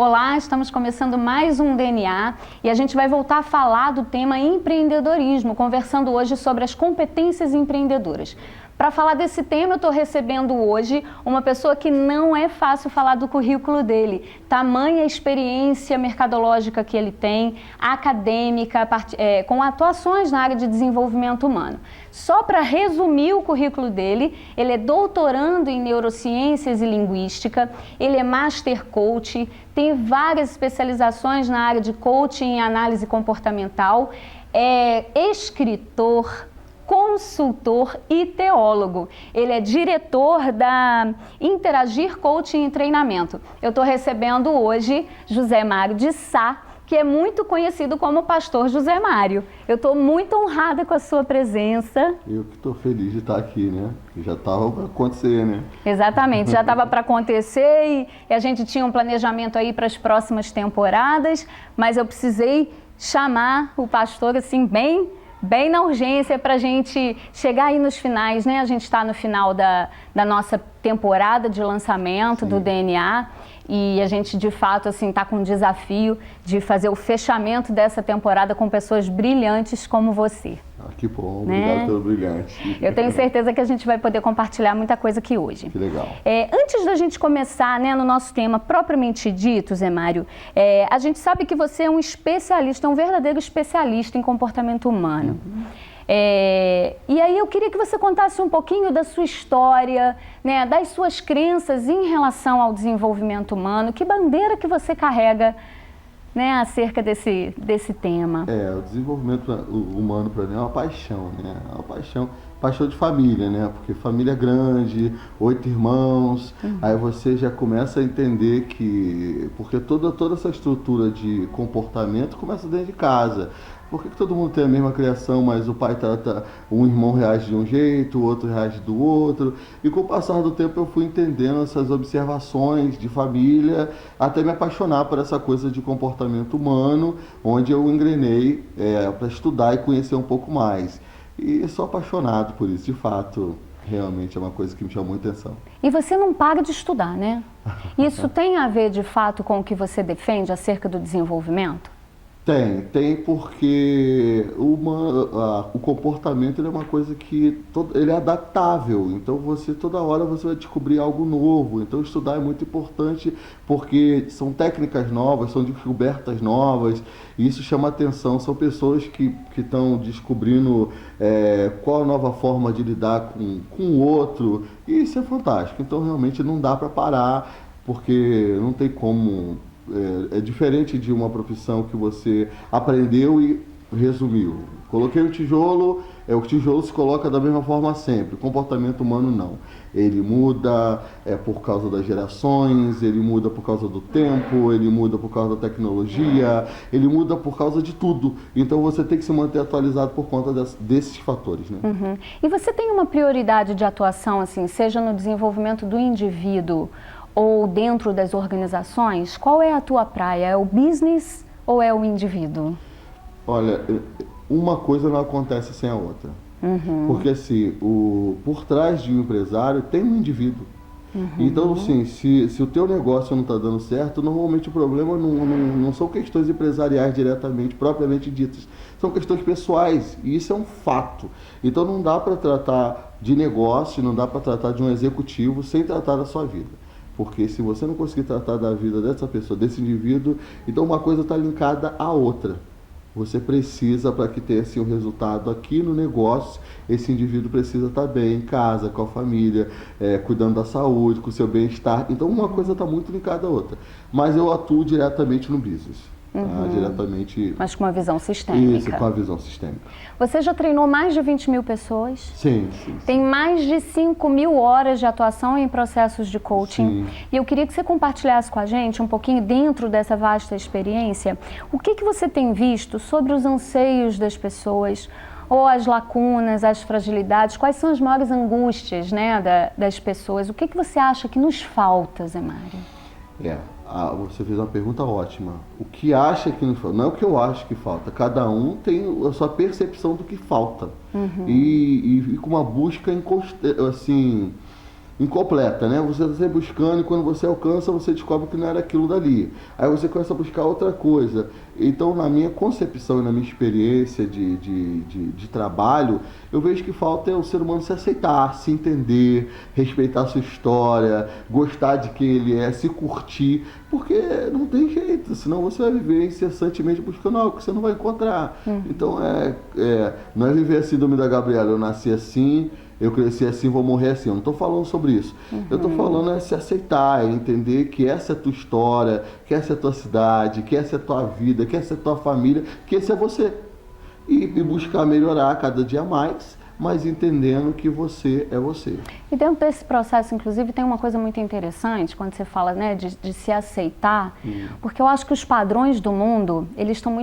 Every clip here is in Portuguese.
Olá, estamos começando mais um DNA e a gente vai voltar a falar do tema empreendedorismo, conversando hoje sobre as competências empreendedoras. Para falar desse tema, eu estou recebendo hoje uma pessoa que não é fácil falar do currículo dele. Tamanha experiência mercadológica que ele tem, acadêmica, com atuações na área de desenvolvimento humano. Só para resumir o currículo dele, ele é doutorando em neurociências e linguística, ele é master coach, tem várias especializações na área de coaching e análise comportamental, é escritor, consultor e teólogo. Ele é diretor da Interagir Coaching e Treinamento. Eu estou recebendo hoje José Mário de Sá, que é muito conhecido como Pastor José Mário. Eu estou muito honrada com a sua presença. Eu que estou feliz de estar aqui, né? Já estava para acontecer, né? Exatamente, já estava para acontecer e a gente tinha um planejamento aí para as próximas temporadas, mas eu precisei chamar o pastor assim bem na urgência para a gente chegar aí nos finais, né? A gente está no final da nossa temporada de lançamento do DNA e a gente de fato assim está com um desafio de fazer o fechamento dessa temporada com pessoas brilhantes como você. Ah, que bom, obrigado pelo brilhante. Eu tenho certeza que a gente vai poder compartilhar muita coisa aqui hoje. Que legal. Antes da gente começar, né, no nosso tema propriamente dito, Zé Mário, a gente sabe que você é um especialista, um verdadeiro especialista em comportamento humano. E aí eu queria que você contasse um pouquinho da sua história, né, das suas crenças em relação ao desenvolvimento humano, que bandeira que você carrega, né, acerca desse tema. O desenvolvimento humano para mim é uma paixão, né? É uma paixão de família, né? Porque família grande, 8 irmãos, aí você já começa a entender que... Porque toda essa estrutura de comportamento começa dentro de casa. Por que todo mundo tem a mesma criação, mas o pai trata, um irmão reage de um jeito, o outro reage do outro? E com o passar do tempo eu fui entendendo essas observações de família, até me apaixonar por essa coisa de comportamento humano, onde eu engrenei para estudar e conhecer um pouco mais. E sou apaixonado por isso, de fato, realmente é uma coisa que me chamou muita atenção. E você não para de estudar, né? Isso tem a ver, de fato, com o que você defende acerca do desenvolvimento? Tem porque o comportamento ele é uma coisa que ele é adaptável, então toda hora você vai descobrir algo novo, então estudar é muito importante porque são técnicas novas, são descobertas novas, e isso chama atenção, são pessoas que estão descobrindo qual a nova forma de lidar com o outro, e isso é fantástico, então realmente não dá para parar, porque não tem como... É diferente de uma profissão que você aprendeu e resumiu. Coloquei o tijolo se coloca da mesma forma sempre. O comportamento humano não. Ele muda por causa das gerações, ele muda por causa do tempo, ele muda por causa da tecnologia, ele muda por causa de tudo. Então você tem que se manter atualizado por conta desses fatores, né? E você tem uma prioridade de atuação, assim, seja no desenvolvimento do indivíduo ou dentro das organizações? Qual é a tua praia? É o business ou é o indivíduo? Olha, uma coisa não acontece sem a outra. Porque assim, por trás de um empresário tem um indivíduo. Então, assim, se o teu negócio não está dando certo, normalmente o problema não são questões empresariais diretamente, propriamente ditas. São questões pessoais, e isso é um fato. Então não dá para tratar de negócio, não dá para tratar de um executivo sem tratar da sua vida. Porque se você não conseguir tratar da vida dessa pessoa, desse indivíduo, então uma coisa está linkada à outra. Você precisa, para que tenha assim, um resultado aqui no negócio, esse indivíduo precisa estar bem em casa, com a família, cuidando da saúde, com o seu bem-estar. Então uma coisa está muito linkada à outra. Mas eu atuo diretamente no business. Diretamente... Mas com uma visão sistêmica. Isso, com a visão sistêmica. Você já treinou mais de 20 mil pessoas? Sim. Tem mais de 5 mil horas de atuação em processos de coaching. Sim. E eu queria que você compartilhasse com a gente um pouquinho dentro dessa vasta experiência, o que você tem visto sobre os anseios das pessoas, ou as lacunas, as fragilidades, quais são as maiores angústias, né, das pessoas? O que você acha que nos falta, Zé Mário? Você fez uma pergunta ótima. O que acha que nos falta? Não é o que eu acho que falta. Cada um tem a sua percepção do que falta. E com uma busca assim, incompleta, né? Você está sempre buscando e quando você alcança, você descobre que não era aquilo dali. Aí você começa a buscar outra coisa. Então, na minha concepção e na minha experiência de trabalho, eu vejo que falta é o ser humano se aceitar, se entender, respeitar a sua história, gostar de quem ele é, se curtir, porque não tem jeito, senão você vai viver incessantemente buscando algo que você não vai encontrar. Então, não é viver a síndrome da Gabriela, eu nasci assim, eu cresci assim, vou morrer assim. Eu não estou falando sobre isso. Eu estou falando é se aceitar, é entender que essa é a tua história, que essa é a tua cidade, que essa é a tua vida, que essa é a tua família, que esse é você. E buscar melhorar cada dia mais, mas entendendo que você é você. E dentro desse processo, inclusive, tem uma coisa muito interessante, quando você fala, né, de se aceitar, porque eu acho que os padrões do mundo, eles estão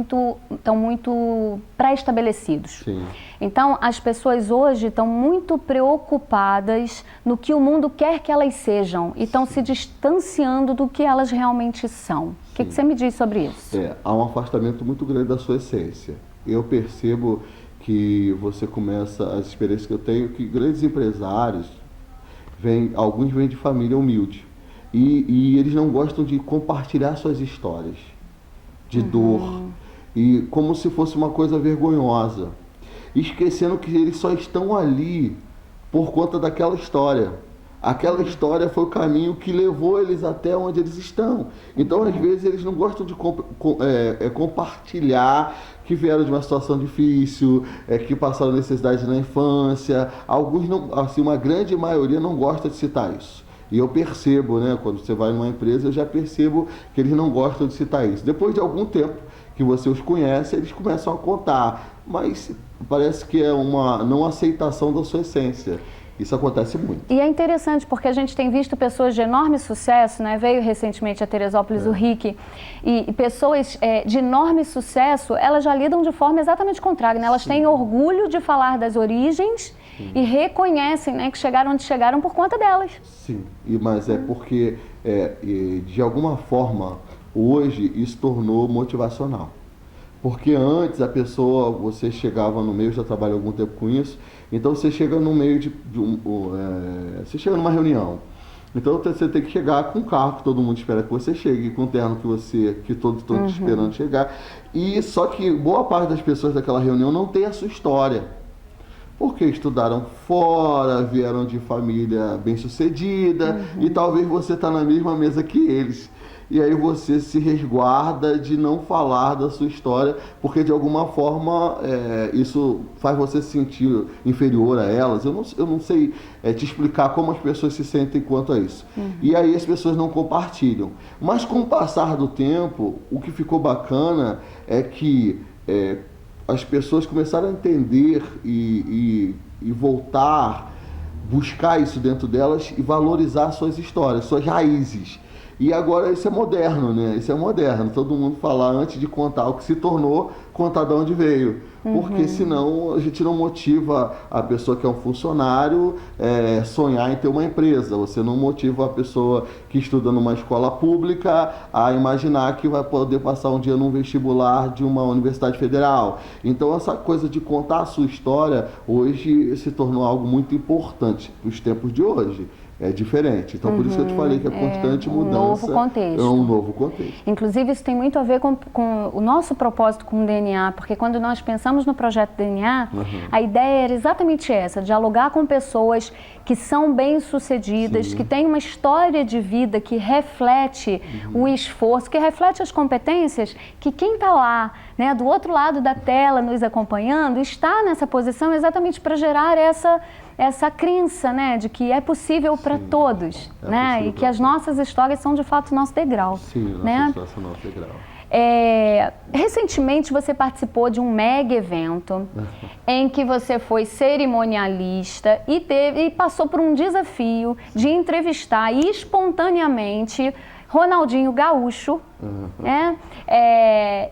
muito pré-estabelecidos. Sim. Então, as pessoas hoje estão muito preocupadas no que o mundo quer que elas sejam e estão se distanciando do que elas realmente são. O que você me diz sobre isso? Há um afastamento muito grande da sua essência. Eu percebo que você começa, as experiências que eu tenho, que grandes empresários, alguns vêm de família humilde e eles não gostam de compartilhar suas histórias de dor, e como se fosse uma coisa vergonhosa, esquecendo que eles só estão ali por conta daquela história. Aquela história foi o caminho que levou eles até onde eles estão. Então, às vezes, eles não gostam de compartilhar que vieram de uma situação difícil, que passaram necessidade na infância. Alguns, não, assim, uma grande maioria não gosta de citar isso. E eu percebo, né, quando você vai numa empresa, eu já percebo que eles não gostam de citar isso. Depois de algum tempo que você os conhece, eles começam a contar. Mas parece que é uma não aceitação da sua essência. Isso acontece muito. E é interessante porque a gente tem visto pessoas de enorme sucesso, né? Veio recentemente a Teresópolis o Rick, e pessoas de enorme sucesso, elas já lidam de forma exatamente contrária, né? Elas têm orgulho de falar das origens e reconhecem, né, que chegaram onde chegaram por conta delas. Sim, mas é porque, de alguma forma, hoje isso tornou motivacional. Porque antes a pessoa, você chegava no meio, já trabalhei algum tempo com isso, então você chega no meio você chega numa reunião, então você tem que chegar com o carro que todo mundo espera que você chegue, com o terno que todos estão te esperando chegar, e só que boa parte das pessoas daquela reunião não tem a sua história, porque estudaram fora, vieram de família bem-sucedida, e talvez você está na mesma mesa que eles. E aí você se resguarda de não falar da sua história, porque de alguma forma isso faz você se sentir inferior a elas. Eu não sei te explicar como as pessoas se sentem quanto a isso. E aí as pessoas não compartilham. Mas com o passar do tempo, o que ficou bacana é que as pessoas começaram a entender e voltar, buscar isso dentro delas e valorizar suas histórias, suas raízes. E agora isso é moderno, né? Isso é moderno. Todo mundo falar antes de contar o que se tornou, contar de onde veio. Porque senão a gente não motiva a pessoa que é um funcionário sonhar em ter uma empresa. Você não motiva a pessoa que estuda numa escola pública a imaginar que vai poder passar um dia num vestibular de uma universidade federal. Então essa coisa de contar a sua história hoje se tornou algo muito importante para os tempos de hoje. É diferente. Então, por isso que eu te falei que a constante mudança novo contexto. É um novo contexto. Inclusive, isso tem muito a ver com o nosso propósito com o DNA, porque quando nós pensamos no projeto DNA, a ideia era exatamente essa, dialogar com pessoas que são bem-sucedidas, que têm uma história de vida que reflete o esforço, que reflete as competências, que quem está lá, né, do outro lado da tela, nos acompanhando, está nessa posição exatamente para gerar essa crença, né, de que é possível para todos, né, e que as nossas histórias são de fato o nosso degrau. Sim, né? nossa história é o nosso degrau. Recentemente você participou de um mega evento em que você foi cerimonialista e passou por um desafio de entrevistar espontaneamente Ronaldinho Gaúcho,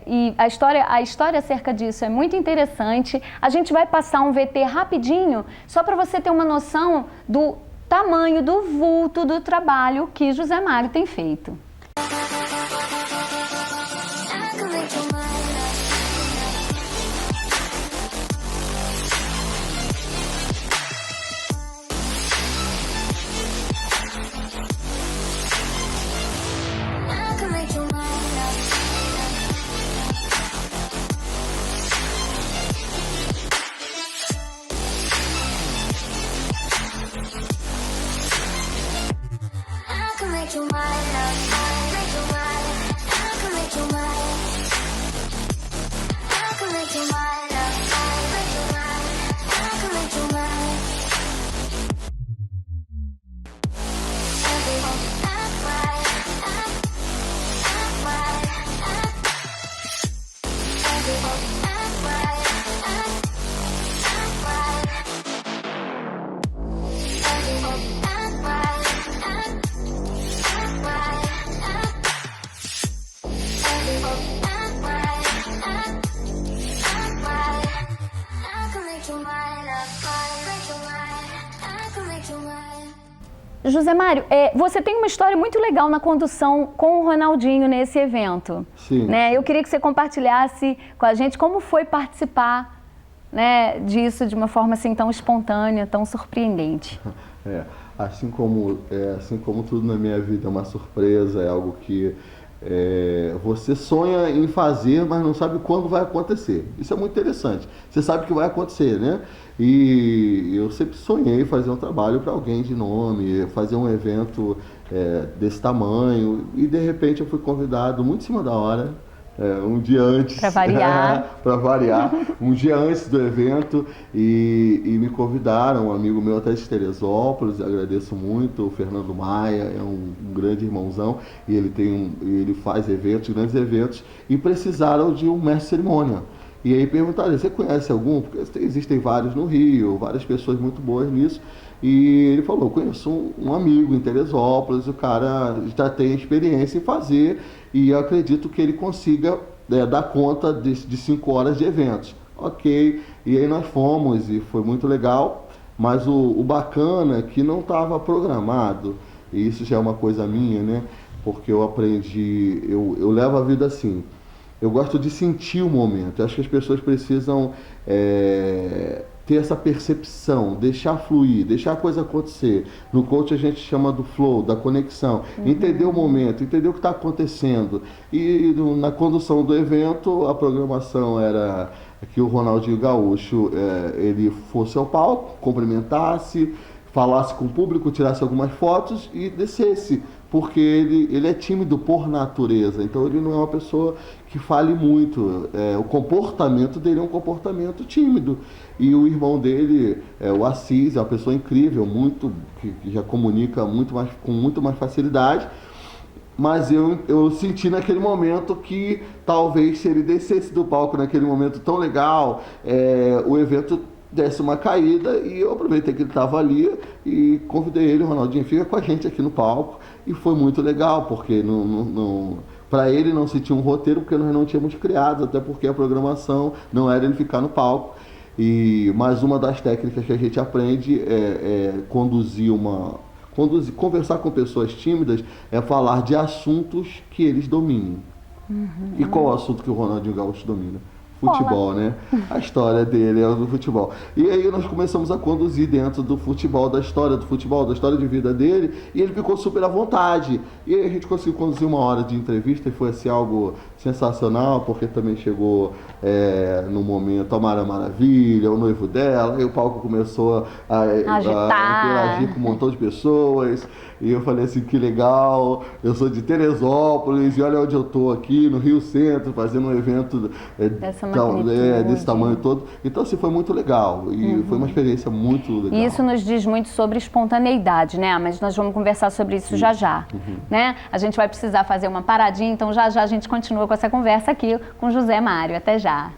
e a história acerca disso é muito interessante. A gente vai passar um VT rapidinho, só para você ter uma noção do tamanho, do vulto do trabalho que José Mário tem feito. José Mário, você tem uma história muito legal na condução com o Ronaldinho nesse evento. Sim. Né? Eu queria que você compartilhasse com a gente como foi participar, né, disso de uma forma assim tão espontânea, tão surpreendente. Assim como tudo na minha vida é uma surpresa, é algo que você sonha em fazer, mas não sabe quando vai acontecer. Isso é muito interessante. Você sabe que vai acontecer, né? E eu sempre sonhei fazer um trabalho para alguém de nome, fazer um evento desse tamanho. E de repente eu fui convidado muito em cima da hora, um dia antes. Para variar. Para variar, um dia antes do evento. E me convidaram, um amigo meu até de Teresópolis, agradeço muito, o Fernando Maia, é um grande irmãozão, e ele faz eventos, grandes eventos, e precisaram de um mestre de cerimônia. E aí perguntaram, você conhece algum? Porque existem vários no Rio, várias pessoas muito boas nisso. E ele falou, conheço um amigo em Teresópolis, o cara já tem experiência em fazer e eu acredito que ele consiga dar conta de 5 horas de eventos. Ok, e aí nós fomos e foi muito legal, mas o bacana é que não estava programado, e isso já é uma coisa minha, né? Porque eu aprendi, eu levo a vida assim. Eu gosto de sentir o momento. Eu acho que as pessoas precisam ter essa percepção, deixar fluir, deixar a coisa acontecer. No coach a gente chama do flow, da conexão. Entender o momento, entender o que está acontecendo. E na condução do evento, a programação era que o Ronaldinho Gaúcho ele fosse ao palco, cumprimentasse, falasse com o público, tirasse algumas fotos e descesse. Porque ele é tímido por natureza, então ele não é uma pessoa que fale muito. O comportamento dele é um comportamento tímido. E o irmão dele, o Assis, é uma pessoa incrível, que já comunica com muito mais facilidade. Mas eu senti naquele momento que talvez se ele descesse do palco naquele momento tão legal, o evento desse uma caída, e eu aproveitei que ele estava ali e convidei ele, Ronaldinho, fica com a gente aqui no palco. E foi muito legal, porque para ele não se tinha um roteiro, porque nós não tínhamos criado, até porque a programação não era ele ficar no palco. Mas uma das técnicas que a gente aprende é conversar com pessoas tímidas, é falar de assuntos que eles dominem. E qual é o assunto que o Ronaldinho Gaúcho domina? Futebol, né? A história dele é do futebol. E aí nós começamos a conduzir dentro do futebol, da história de vida dele, e ele ficou super à vontade. E aí a gente conseguiu conduzir 1 hora de entrevista e foi assim algo sensacional, porque também chegou no momento a Mara Maravilha, o noivo dela, e o palco começou a interagir com um montão de pessoas. E eu falei assim, que legal, eu sou de Teresópolis e olha onde eu tô aqui no Rio Centro, fazendo um evento desse tamanho todo. Então assim, foi muito legal e foi uma experiência muito legal. E isso nos diz muito sobre espontaneidade, né? Mas nós vamos conversar sobre isso já já, né? A gente vai precisar fazer uma paradinha, então já já a gente continua com essa conversa aqui com José Mário. Até já!